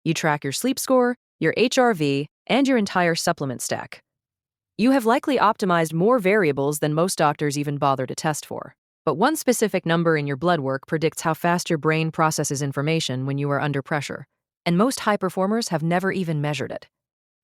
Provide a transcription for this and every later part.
You track your sleep score, your HRV, and your entire supplement stack. You have likely optimized more variables than most doctors even bother to test for. But one specific number in your blood work predicts how fast your brain processes information when you are under pressure, and most high performers have never even measured it.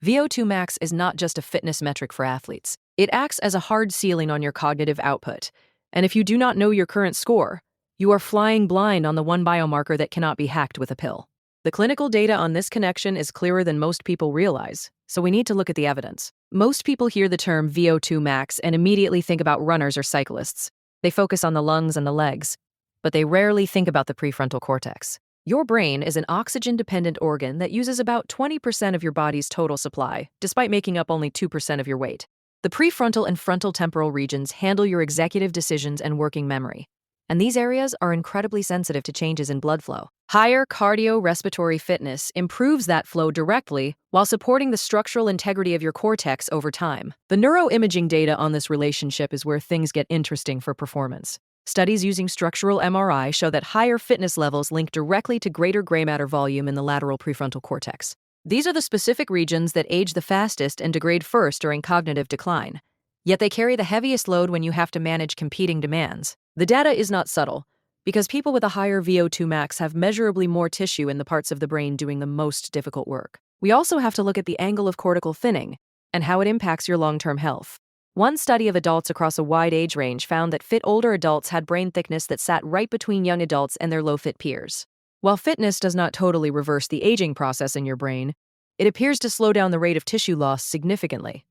VO2 Max is not just a fitness metric for athletes. It acts as a hard ceiling on your cognitive output. And if you do not know your current score, you are flying blind on the one biomarker that cannot be hacked with a pill. The clinical data on this connection is clearer than most people realize, so we need to look at the evidence. Most people hear the term VO2 max and immediately think about runners or cyclists. They focus on the lungs and the legs, but they rarely think about the prefrontal cortex. Your brain is an oxygen-dependent organ that uses about 20% of your body's total supply, despite making up only 2% of your weight. The prefrontal and frontal temporal regions handle your executive decisions and working memory, and these areas are incredibly sensitive to changes in blood flow. Higher cardiorespiratory fitness improves that flow directly while supporting the structural integrity of your cortex over time. The neuroimaging data on this relationship is where things get interesting for performance. Studies using structural MRI show that higher fitness levels link directly to greater gray matter volume in the lateral prefrontal cortex. These are the specific regions that age the fastest and degrade first during cognitive decline. Yet they carry the heaviest load when you have to manage competing demands. The data is not subtle, because people with a higher VO2 max have measurably more tissue in the parts of the brain doing the most difficult work. We also have to look at the angle of cortical thinning and how it impacts your long-term health. One study of adults across a wide age range found that fit older adults had brain thickness that sat right between young adults and their low-fit peers. While fitness does not totally reverse the aging process in your brain, it appears to slow down the rate of tissue loss significantly.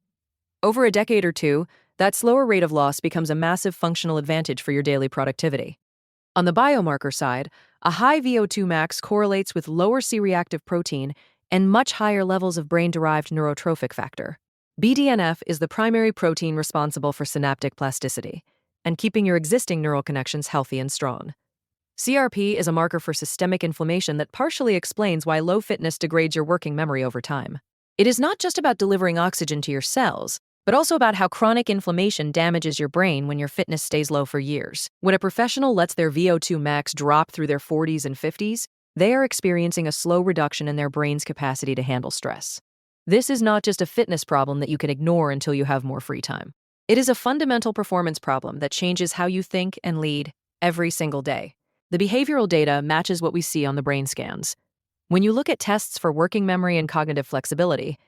Over a decade or two, that slower rate of loss becomes a massive functional advantage for your daily productivity. On the biomarker side, a high VO2 max correlates with lower C-reactive protein and much higher levels of brain-derived neurotrophic factor. BDNF is the primary protein responsible for synaptic plasticity and keeping your existing neural connections healthy and strong. CRP is a marker for systemic inflammation that partially explains why low fitness degrades your working memory over time. It is not just about delivering oxygen to your cells, but also about how chronic inflammation damages your brain when your fitness stays low for years. When a professional lets their VO2 max drop through their 40s and 50s, they are experiencing a slow reduction in their brain's capacity to handle stress. This is not just a fitness problem that you can ignore until you have more free time. It is a fundamental performance problem that changes how you think and lead every single day. The behavioral data matches what we see on the brain scans. When you look at tests for working memory and cognitive flexibility,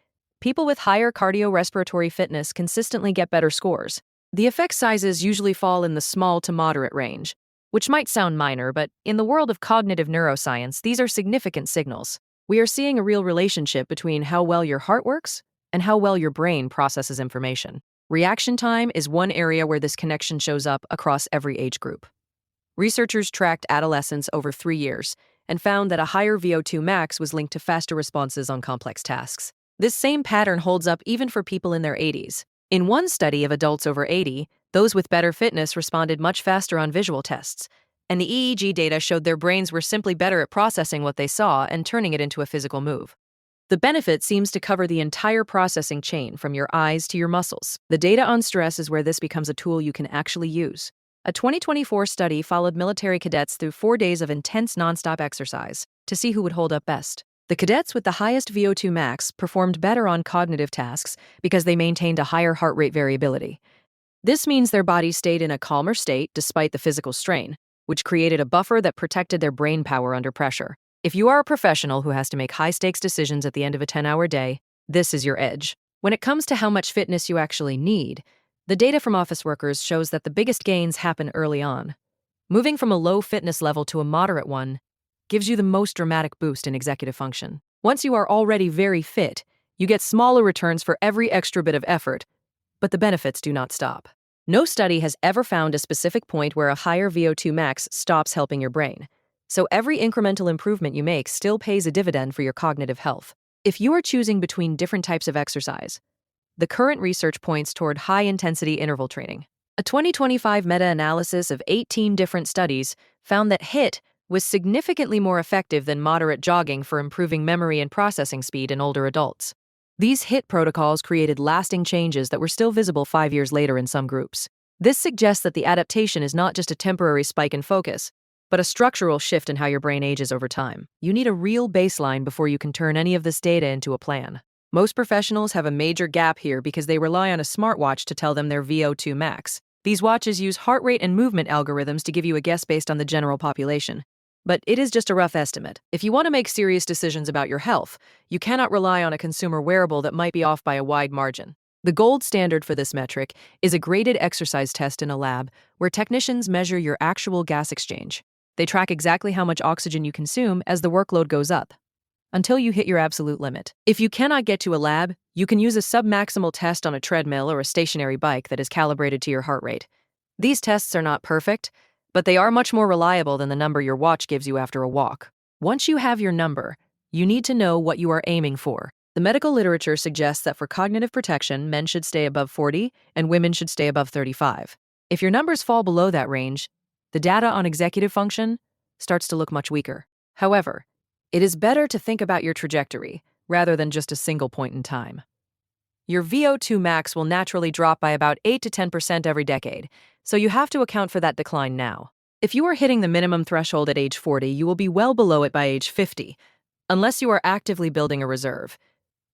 people with higher cardiorespiratory fitness consistently get better scores. The effect sizes usually fall in the small to moderate range, which might sound minor, but in the world of cognitive neuroscience, these are significant signals. We are seeing a real relationship between how well your heart works and how well your brain processes information. Reaction time is one area where this connection shows up across every age group. Researchers tracked adolescents over 3 years and found that a higher VO2 max was linked to faster responses on complex tasks. This same pattern holds up even for people in their 80s. In one study of adults over 80, those with better fitness responded much faster on visual tests, and the EEG data showed their brains were simply better at processing what they saw and turning it into a physical move. The benefit seems to cover the entire processing chain from your eyes to your muscles. The data on stress is where this becomes a tool you can actually use. A 2024 study followed military cadets through 4 days of intense nonstop exercise to see who would hold up best. The cadets with the highest VO2 max performed better on cognitive tasks because they maintained a higher heart rate variability. This means their bodies stayed in a calmer state despite the physical strain, which created a buffer that protected their brain power under pressure. If you are a professional who has to make high-stakes decisions at the end of a 10-hour day, this is your edge. When it comes to how much fitness you actually need, the data from office workers shows that the biggest gains happen early on. Moving from a low fitness level to a moderate one gives you the most dramatic boost in executive function. Once you are already very fit, you get smaller returns for every extra bit of effort, but the benefits do not stop. No study has ever found a specific point where a higher VO2 max stops helping your brain. So every incremental improvement you make still pays a dividend for your cognitive health. If you are choosing between different types of exercise, the current research points toward high-intensity interval training. A 2025 meta-analysis of 18 different studies found that HIIT was significantly more effective than moderate jogging for improving memory and processing speed in older adults. These HIIT protocols created lasting changes that were still visible 5 years later in some groups. This suggests that the adaptation is not just a temporary spike in focus, but a structural shift in how your brain ages over time. You need a real baseline before you can turn any of this data into a plan. Most professionals have a major gap here because they rely on a smartwatch to tell them their VO2 max. These watches use heart rate and movement algorithms to give you a guess based on the general population. But it is just a rough estimate. If you want to make serious decisions about your health, you cannot rely on a consumer wearable that might be off by a wide margin. The gold standard for this metric is a graded exercise test in a lab where technicians measure your actual gas exchange. They track exactly how much oxygen you consume as the workload goes up, until you hit your absolute limit. If you cannot get to a lab, you can use a submaximal test on a treadmill or a stationary bike that is calibrated to your heart rate. These tests are not perfect, but they are much more reliable than the number your watch gives you after a walk. Once you have your number, you need to know what you are aiming for. The medical literature suggests that for cognitive protection, men should stay above 40 and women should stay above 35. If your numbers fall below that range, the data on executive function starts to look much weaker. However, it is better to think about your trajectory rather than just a single point in time. Your VO2 max will naturally drop by about 8 to 10% every decade, so you have to account for that decline now. If you are hitting the minimum threshold at age 40, you will be well below it by age 50, unless you are actively building a reserve.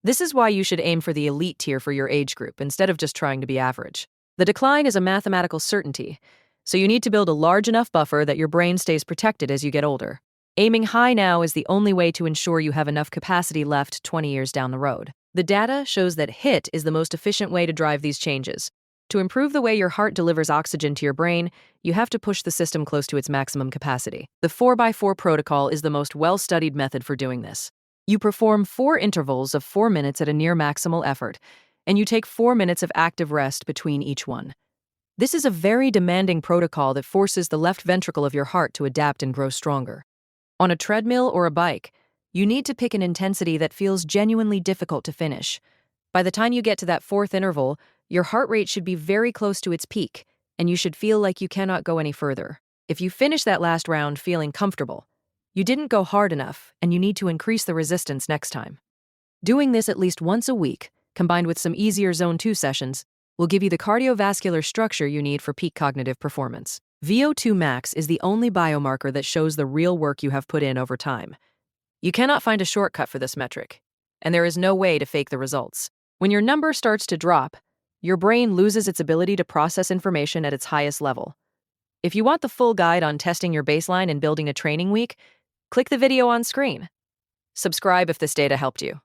This is why you should aim for the elite tier for your age group instead of just trying to be average. The decline is a mathematical certainty, so you need to build a large enough buffer that your brain stays protected as you get older. Aiming high now is the only way to ensure you have enough capacity left 20 years down the road. The data shows that HIIT is the most efficient way to drive these changes. To improve the way your heart delivers oxygen to your brain, you have to push the system close to its maximum capacity. The 4x4 protocol is the most well-studied method for doing this. You perform 4 intervals of 4 minutes at a near maximal effort, and you take 4 minutes of active rest between each one. This is a very demanding protocol that forces the left ventricle of your heart to adapt and grow stronger. On a treadmill or a bike, you need to pick an intensity that feels genuinely difficult to finish. By the time you get to that 4th interval, your heart rate should be very close to its peak, and you should feel like you cannot go any further. If you finish that last round feeling comfortable, you didn't go hard enough, and you need to increase the resistance next time. Doing this at least once a week, combined with some easier Zone 2 sessions, will give you the cardiovascular structure you need for peak cognitive performance. VO2 max is the only biomarker that shows the real work you have put in over time. You cannot find a shortcut for this metric, and there is no way to fake the results. When your number starts to drop, your brain loses its ability to process information at its highest level. If you want the full guide on testing your baseline and building a training week, click the video on screen. Subscribe if this data helped you.